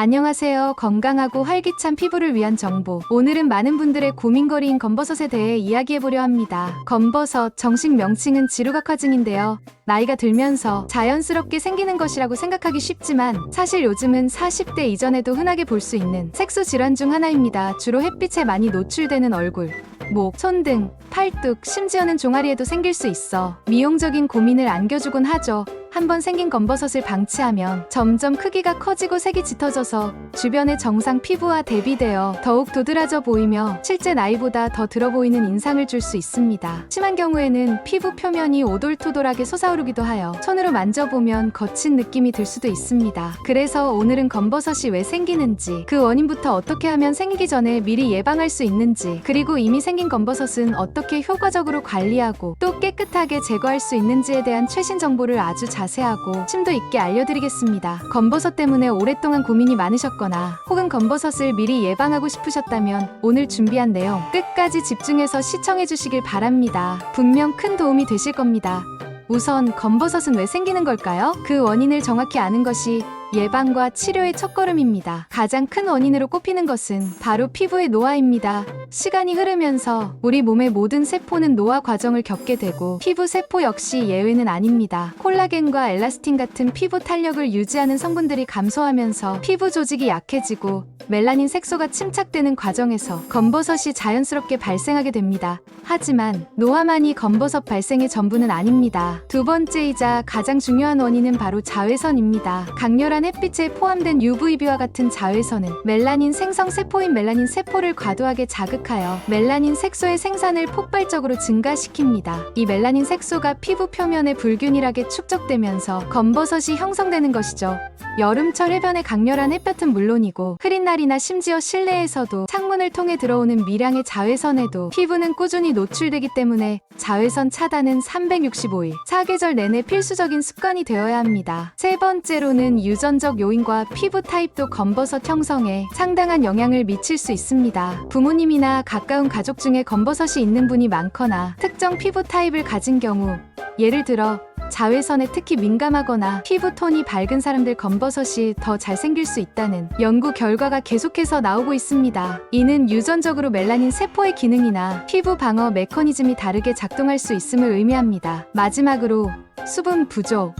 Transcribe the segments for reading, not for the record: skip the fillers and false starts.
안녕하세요. 건강하고 활기찬 피부를 위한 정보. 오늘은 많은 분들의 고민거리인 검버섯에 대해 이야기해보려 합니다. 검버섯, 정식 명칭은 지루각화증인데요. 나이가 들면서 자연스럽게 생기는 것이라고 생각하기 쉽지만 사실 요즘은 40대 이전에도 흔하게 볼 수 있는 색소 질환 중 하나입니다. 주로 햇빛에 많이 노출되는 얼굴, 목, 손 등, 팔뚝, 심지어는 종아리에도 생길 수 있어 미용적인 고민을 안겨주곤 하죠. 한번 생긴 검버섯을 방치하면 점점 크기가 커지고 색이 짙어져서 주변의 정상 피부와 대비되어 더욱 도드라져 보이며 실제 나이보다 더 들어 보이는 인상을 줄 수 있습니다. 심한 경우에는 피부 표면이 오돌토돌하게 솟아오르기도 하여 손으로 만져보면 거친 느낌이 들 수도 있습니다. 그래서 오늘은 검버섯이 왜 생기는지, 그 원인부터 어떻게 하면 생기기 전에 미리 예방할 수 있는지, 그리고 이미 생긴 검버섯은 어떻게 효과적으로 관리하고 또 깨끗하게 제거할 수 있는지에 대한 최신 정보를 아주 자세하고 심도 있게 알려드리겠습니다. 검버섯 때문에 오랫동안 고민이 많으셨거나 혹은 검버섯을 미리 예방하고 싶으셨다면 오늘 준비한 내용 끝까지 집중해서 시청해 주시길 바랍니다. 분명 큰 도움이 되실 겁니다. 우선 검버섯은 왜 생기는 걸까요? 그 원인을 정확히 아는 것이 예방과 치료의 첫걸음입니다. 가장 큰 원인으로 꼽히는 것은 바로 피부의 노화입니다. 시간이 흐르면서 우리 몸의 모든 세포는 노화 과정을 겪게 되고 피부 세포 역시 예외는 아닙니다. 콜라겐과 엘라스틴 같은 피부 탄력을 유지하는 성분들이 감소하면서 피부 조직이 약해지고 멜라닌 색소가 침착되는 과정에서 검버섯이 자연스럽게 발생하게 됩니다. 하지만 노화만이 검버섯 발생의 전부는 아닙니다. 두 번째이자 가장 중요한 원인은 바로 자외선입니다. 강렬한 햇빛에 포함된 UVB와 같은 자외선은 멜라닌 생성 세포인 멜라닌 세포를 과도하게 자극하여 멜라닌 색소의 생산을 폭발적으로 증가시킵니다. 이 멜라닌 색소가 피부 표면에 불균일하게 축적되면서 검버섯이 형성되는 것이죠. 여름철 해변의 강렬한 햇볕은 물론이고 흐린 날이나 심지어 실내에서도 창문을 통해 들어오는 미량의 자외선에도 피부는 꾸준히 노출되기 때문에 자외선 차단은 365일, 사계절 내내 필수적인 습관이 되어야 합니다. 세 번째로는 유전적 요인과 피부 타입도 검버섯 형성에 상당한 영향을 미칠 수 있습니다. 부모님이나 가까운 가족 중에 검버섯이 있는 분이 많거나 특정 피부 타입을 가진 경우, 예를 들어 자외선에 특히 민감하거나 피부톤이 밝은 사람들 검버섯이 더 잘 생길 수 있다는 연구 결과가 계속해서 나오고 있습니다. 이는 유전적으로 멜라닌 세포의 기능이나 피부 방어 메커니즘이 다르게 작동할 수 있음을 의미합니다. 마지막으로 수분 부족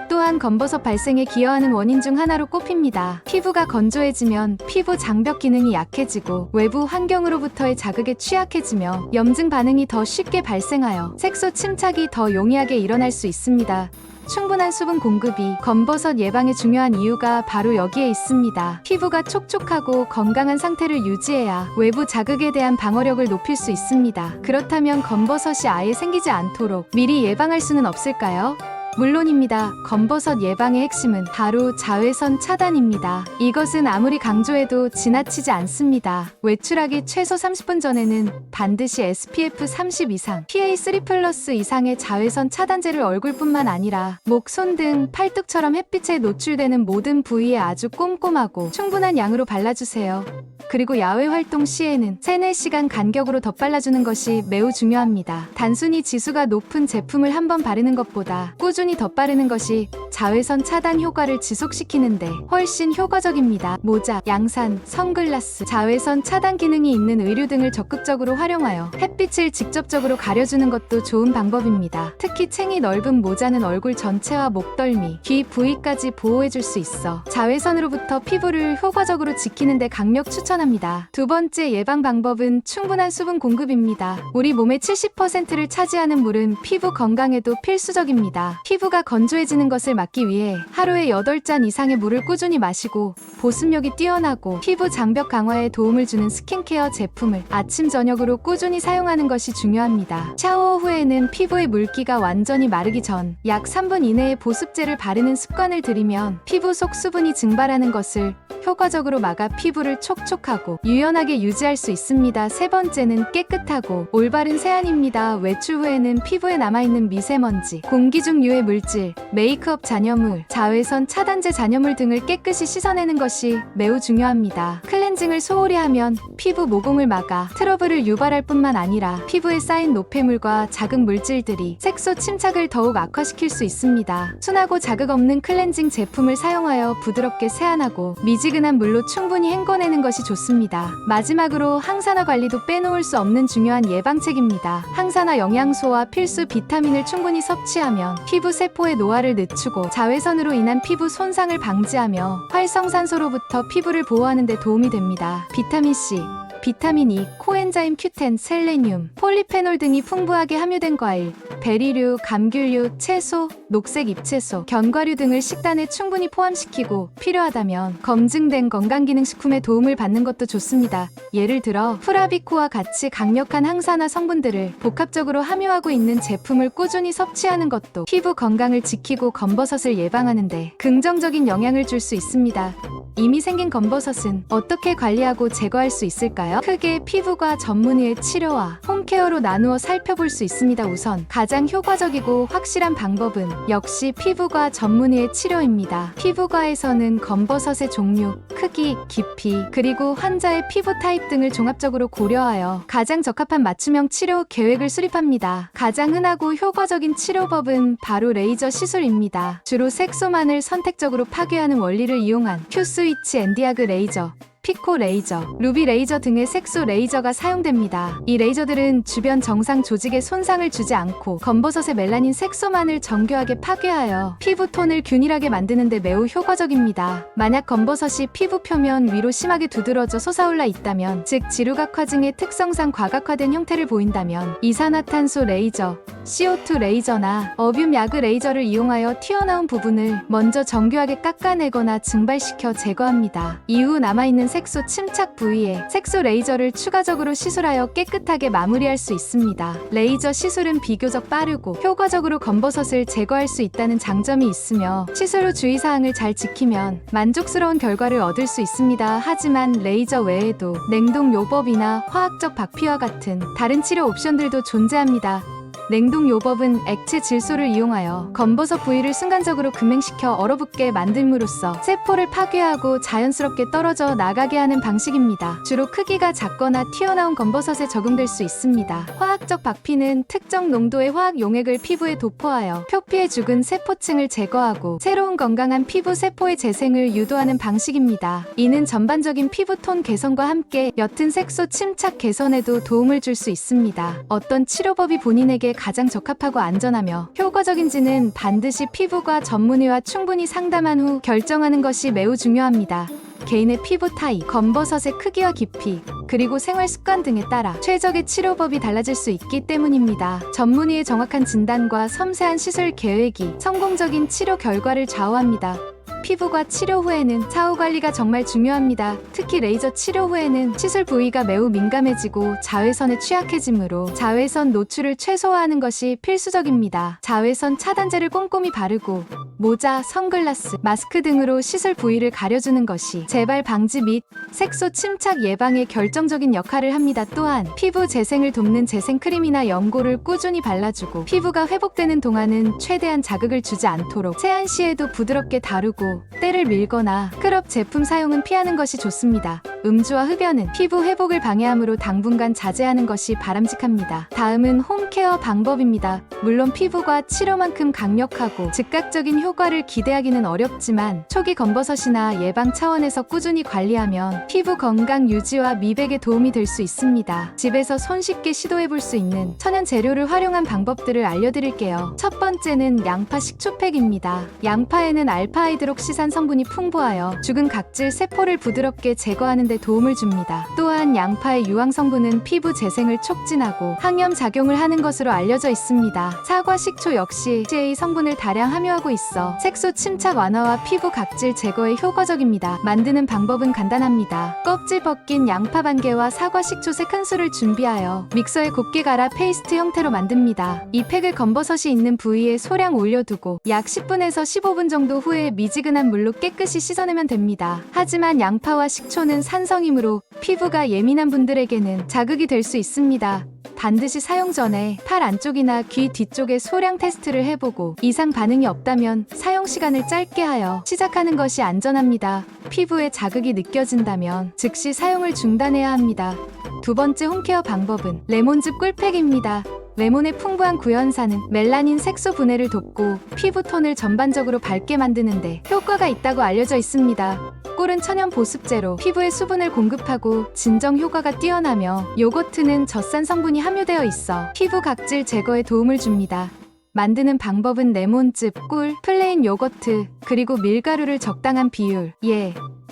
또한 검버섯 발생에 기여하는 원인 중 하나로 꼽힙니다. 피부가 건조해지면 피부 장벽 기능이 약해지고 외부 환경으로부터의 자극에 취약해지며 염증 반응이 더 쉽게 발생하여 색소 침착이 더 용이하게 일어날 수 있습니다. 충분한 수분 공급이 검버섯 예방의 중요한 이유가 바로 여기에 있습니다. 피부가 촉촉하고 건강한 상태를 유지해야 외부 자극에 대한 방어력을 높일 수 있습니다. 그렇다면 검버섯이 아예 생기지 않도록 미리 예방할 수는 없을까요? 물론입니다. 검버섯 예방의 핵심은 바로 자외선 차단입니다. 이것은 아무리 강조해도 지나치지 않습니다. 외출하기 최소 30분 전에는 반드시 SPF 30 이상, PA3+ 이상의 자외선 차단제를 얼굴뿐만 아니라 목, 손 등 팔뚝처럼 햇빛에 노출되는 모든 부위에 아주 꼼꼼하고 충분한 양으로 발라주세요. 그리고 야외 활동 시에는 3-4시간 간격으로 덧발라주는 것이 매우 중요합니다. 단순히 지수가 높은 제품을 한번 바르는 것보다 꾸준히 덧바르는 것이 자외선 차단 효과를 지속시키는데 훨씬 효과적입니다. 모자, 양산, 선글라스, 자외선 차단 기능이 있는 의류 등을 적극적으로 활용하여 햇빛을 직접적으로 가려주는 것도 좋은 방법입니다. 특히 챙이 넓은 모자는 얼굴 전체와 목덜미, 귀 부위까지 보호해줄 수 있어 자외선으로부터 피부를 효과적으로 지키는 데 강력 추천합니다. 두 번째 예방 방법은 충분한 수분 공급입니다. 우리 몸의 70%를 차지하는 물은 피부 건강에도 필수적입니다. 피부가 건조해지는 것을 막기 위해 하루에 8잔 이상의 물을 꾸준히 마시고 보습력이 뛰어나고 피부 장벽 강화에 도움을 주는 스킨케어 제품을 아침 저녁으로 꾸준히 사용하는 것이 중요합니다. 샤워 후에는 피부의 물기가 완전히 마르기 전 약 3분 이내에 보습제를 바르는 습관을 들이면 피부 속 수분이 증발하는 것을 효과적으로 막아 피부를 촉촉하고 유연하게 유지할 수 있습니다. 세 번째는 깨끗하고 올바른 세안입니다. 외출 후에는 피부에 남아있는 미세먼지, 공기 중 유해 물질, 메이크업 잔여물, 자외선 차단제 잔여물 등을 깨끗이 씻어내는 것이 매우 중요합니다. 클렌징을 소홀히 하면 피부 모공을 막아 트러블을 유발할 뿐만 아니라 피부에 쌓인 노폐물과 자극 물질들이 색소 침착을 더욱 악화시킬 수 있습니다. 순하고 자극 없는 클렌징 제품을 사용하여 부드럽게 세안하고 미지근 미지근한 물로 충분히 헹궈내는 것이 좋습니다. 마지막으로 항산화 관리도 빼놓을 수 없는 중요한 예방책입니다. 항산화 영양소와 필수 비타민을 충분히 섭취하면 피부 세포의 노화를 늦추고 자외선으로 인한 피부 손상을 방지하며 활성산소로부터 피부를 보호하는 데 도움이 됩니다. 비타민C, 비타민 E, 코엔자임 Q10, 셀레늄, 폴리페놀 등이 풍부하게 함유된 과일, 베리류, 감귤류, 채소, 녹색 잎채소, 견과류 등을 식단에 충분히 포함시키고 필요하다면 검증된 건강기능식품의 도움을 받는 것도 좋습니다. 예를 들어 프라비코와 같이 강력한 항산화 성분들을 복합적으로 함유하고 있는 제품을 꾸준히 섭취하는 것도 피부 건강을 지키고 검버섯을 예방하는 데 긍정적인 영향을 줄 수 있습니다. 이미 생긴 검버섯은 어떻게 관리하고 제거할 수 있을까요? 크게 피부과 전문의의 치료와 홈케어로 나누어 살펴볼 수 있습니다. 우선 가장 효과적이고 확실한 방법은 역시 피부과 전문의의 치료입니다. 피부과에서는 검버섯의 종류, 크기, 깊이, 그리고 환자의 피부 타입 등을 종합적으로 고려하여 가장 적합한 맞춤형 치료 계획을 수립합니다. 가장 흔하고 효과적인 치료법은 바로 레이저 시술입니다. 주로 색소만을 선택적으로 파괴하는 원리를 이용한 큐스위치 엔디아그 레이저, 피코 레이저, 루비 레이저 등의 색소 레이저가 사용됩니다. 이 레이저들은 주변 정상 조직에 손상을 주지 않고 검버섯의 멜라닌 색소만을 정교하게 파괴하여 피부 톤을 균일하게 만드는 데 매우 효과적입니다. 만약 검버섯이 피부 표면 위로 심하게 두드러져 솟아올라 있다면, 즉 지루각화증의 특성상 과각화된 형태를 보인다면 이산화탄소 레이저, CO2 레이저나 어뷸 야그 레이저를 이용하여 튀어나온 부분을 먼저 정교하게 깎아내거나 증발시켜 제거합니다. 이후 남아있는 색소 침착 부위에 색소 레이저를 추가적으로 시술하여 깨끗하게 마무리할 수 있습니다. 레이저 시술은 비교적 빠르고 효과적으로 검버섯을 제거할 수 있다는 장점이 있으며 시술 후 주의사항을 잘 지키면 만족스러운 결과를 얻을 수 있습니다. 하지만 레이저 외에도 냉동 요법이나 화학적 박피와 같은 다른 치료 옵션들도 존재합니다. 냉동 요법은 액체 질소를 이용하여 검버섯 부위를 순간적으로 급냉시켜 얼어붙게 만듦으로써 세포를 파괴하고 자연스럽게 떨어져 나가게 하는 방식입니다. 주로 크기가 작거나 튀어나온 검버섯에 적용될 수 있습니다. 화학적 박피는 특정 농도의 화학 용액을 피부에 도포하여 표피의 죽은 세포층을 제거하고 새로운 건강한 피부 세포의 재생을 유도하는 방식입니다. 이는 전반적인 피부톤 개선과 함께 옅은 색소 침착 개선에도 도움을 줄 수 있습니다. 어떤 치료법이 본인에게 가장 적합하고 안전하며 효과적인지는 반드시 피부과 전문의와 충분히 상담한 후 결정하는 것이 매우 중요합니다. 개인의 피부 타입, 검버섯의 크기와 깊이, 그리고 생활 습관 등에 따라 최적의 치료법이 달라질 수 있기 때문입니다. 전문의의 정확한 진단과 섬세한 시술 계획이 성공적인 치료 결과를 좌우합니다. 피부과 치료 후에는 사후 관리가 정말 중요합니다. 특히 레이저 치료 후에는 시술 부위가 매우 민감해지고 자외선에 취약해지므로 자외선 노출을 최소화하는 것이 필수적입니다. 자외선 차단제를 꼼꼼히 바르고 모자, 선글라스, 마스크 등으로 시술 부위를 가려주는 것이 재발 방지 및 색소 침착 예방에 결정적인 역할을 합니다. 또한 피부 재생을 돕는 재생 크림이나 연고를 꾸준히 발라주고 피부가 회복되는 동안은 최대한 자극을 주지 않도록 세안 시에도 부드럽게 다루고 때를 밀거나 스크럽 제품 사용은 피하는 것이 좋습니다. 음주와 흡연은 피부 회복을 방해하므로 당분간 자제하는 것이 바람직합니다. 다음은 홈케어 방법입니다. 물론 피부과 치료만큼 강력하고 즉각적인 효과를 기대하기는 어렵지만 초기 검버섯이나 예방 차원에서 꾸준히 관리하면 피부 건강 유지와 미백에 도움이 될 수 있습니다. 집에서 손쉽게 시도해볼 수 있는 천연 재료를 활용한 방법들을 알려드릴게요. 첫 번째는 양파 식초팩입니다. 양파에는 알파하이드록시산 성분이 풍부하여 죽은 각질 세포를 부드럽게 제거하는 데 도움을 줍니다. 또한 양파의 유황 성분은 피부 재생을 촉진하고 항염 작용을 하는 것으로 알려져 있습니다. 사과 식초 역시 CA 성분을 다량 함유하고 있어 색소 침착 완화와 피부 각질 제거에 효과적입니다. 만드는 방법은 간단합니다. 껍질 벗긴 양파 반 개와 사과 식초 3큰술을 준비하여 믹서에 곱게 갈아 페이스트 형태로 만듭니다. 이 팩을 검버섯이 있는 부위에 소량 올려두고 약 10분에서 15분 정도 후에 미지근한 물로 깨끗이 씻어내면 됩니다. 하지만 양파와 식초는 산성이므로 피부가 예민한 분들에게는 자극이 될 수 있습니다. 반드시 사용 전에 팔 안쪽이나 귀 뒤쪽에 소량 테스트를 해보고 이상 반응이 없다면 사용 시간을 짧게 하여 시작하는 것이 안전합니다. 피부에 자극이 느껴진다면 즉시 사용을 중단해야 합니다. 두 번째 홈케어 방법은 레몬즙 꿀팩입니다. 레몬의 풍부한 구연산은 멜라닌 색소 분해를 돕고 피부 톤을 전반적으로 밝게 만드는데 효과가 있다고 알려져 있습니다. 꿀은 천연 보습제로 피부에 수분을 공급하고 진정 효과가 뛰어나며 요거트는 젖산 성분이 함유되어 있어 피부 각질 제거에 도움을 줍니다. 만드는 방법은 레몬즙, 꿀, 플레인 요거트, 그리고 밀가루를 적당한 비율,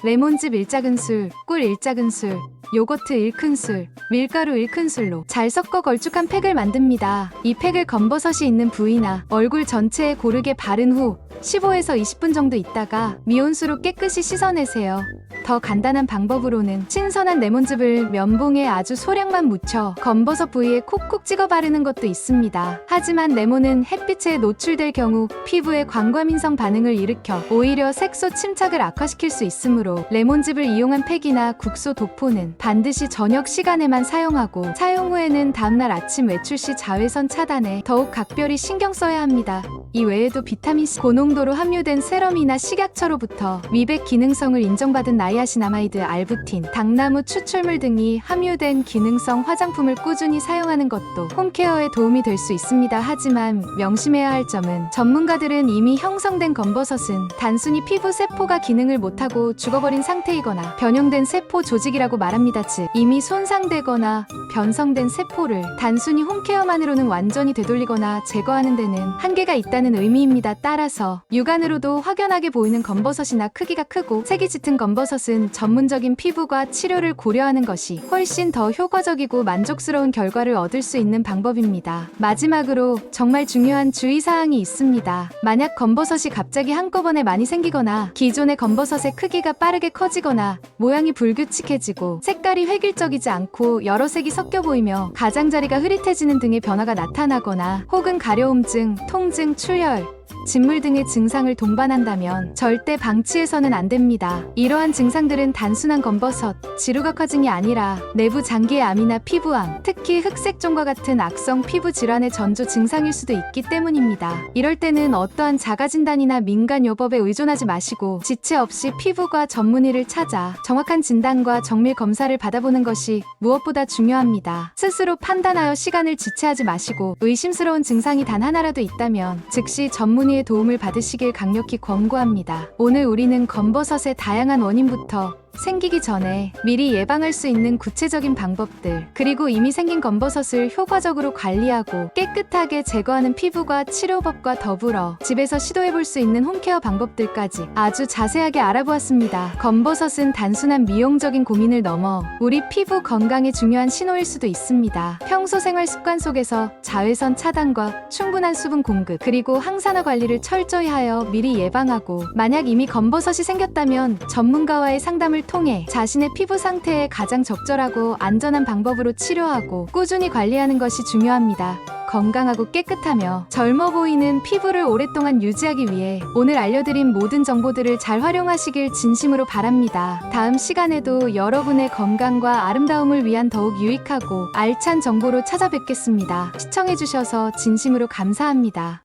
레몬즙 1작은술, 꿀 1작은술, 요거트 1큰술, 밀가루 1큰술로 잘 섞어 걸쭉한 팩을 만듭니다. 이 팩을 검버섯이 있는 부위나 얼굴 전체에 고르게 바른 후 15에서 20분 정도 있다가 미온수로 깨끗이 씻어내세요. 더 간단한 방법으로는 신선한 레몬즙을 면봉에 아주 소량만 묻혀 검버섯 부위에 콕콕 찍어 바르는 것도 있습니다. 하지만 레몬은 햇빛에 노출될 경우 피부에 광과민성 반응을 일으켜 오히려 색소 침착을 악화시킬 수 있으므로 레몬즙을 이용한 팩이나 국소 도포는 반드시 저녁 시간에만 사용하고 사용 후에는 다음날 아침 외출 시 자외선 차단에 더욱 각별히 신경 써야 합니다. 이 외에도 비타민C 고농도로 함유된 세럼이나 식약처로부터 미백 기능성을 인정받은 나이아신아마이드, 알부틴, 당나무 추출물 등이 함유된 기능성 화장품을 꾸준히 사용하는 것도 홈케어에 도움이 될 수 있습니다. 하지만 명심해야 할 점은 전문가들은 이미 형성된 검버섯은 단순히 피부 세포가 기능을 못하고 죽어버린 상태이거나 변형된 세포 조직이라고 말합니다. 즉 이미 손상되거나 변성된 세포를 단순히 홈케어만으로는 완전히 되돌리거나 제거하는 데는 한계가 있다는 의미입니다. 따라서 육안으로도 확연하게 보이는 검버섯이나 크기가 크고 색이 짙은 검버섯은 전문적인 피부과 치료를 고려하는 것이 훨씬 더 효과적이고 만족스러운 결과를 얻을 수 있는 방법입니다. 마지막으로 정말 중요한 주의사항이 있습니다. 만약 검버섯이 갑자기 한꺼번에 많이 생기거나 기존의 검버섯의 크기가 빠르게 커지거나 모양이 불규칙해지고 색깔이 획일적이지 않고 여러 색이 섞여 보이며 가장자리가 흐릿해지는 등의 변화가 나타나거나 혹은 가려움증, 통증, 출혈, 진물 등의 증상을 동반한다면 절대 방치해서는 안 됩니다. 이러한 증상들은 단순한 검버섯, 지루각화증이 아니라 내부 장기의 암이나 피부암, 특히 흑색종과 같은 악성 피부 질환의 전조 증상일 수도 있기 때문입니다. 이럴 때는 어떠한 자가진단이나 민간요법에 의존하지 마시고 지체 없이 피부과 전문의를 찾아 정확한 진단과 정밀 검사를 받아보는 것이 무엇보다 중요합니다. 스스로 판단하여 시간을 지체하지 마시고 의심스러운 증상이 단 하나라도 있다면 즉시 전문의의 도움을 받으시길 강력히 권고합니다. 오늘 우리는 검버섯의 다양한 원인부터 생기기 전에 미리 예방할 수 있는 구체적인 방법들, 그리고 이미 생긴 검버섯을 효과적으로 관리하고 깨끗하게 제거하는 피부과 치료법과 더불어 집에서 시도해볼 수 있는 홈케어 방법들까지 아주 자세하게 알아보았습니다. 검버섯은 단순한 미용적인 고민을 넘어 우리 피부 건강에 중요한 신호일 수도 있습니다. 평소 생활 습관 속에서 자외선 차단과 충분한 수분 공급, 그리고 항산화 관리를 철저히 하여 미리 예방하고, 만약 이미 검버섯이 생겼다면 전문가와의 상담을 통해 자신의 피부 상태에 가장 적절하고 안전한 방법으로 치료하고 꾸준히 관리하는 것이 중요합니다. 건강하고 깨끗하며 젊어 보이는 피부를 오랫동안 유지하기 위해 오늘 알려드린 모든 정보들을 잘 활용하시길 진심으로 바랍니다. 다음 시간에도 여러분의 건강과 아름다움을 위한 더욱 유익하고 알찬 정보로 찾아뵙겠습니다. 시청해주셔서 진심으로 감사합니다.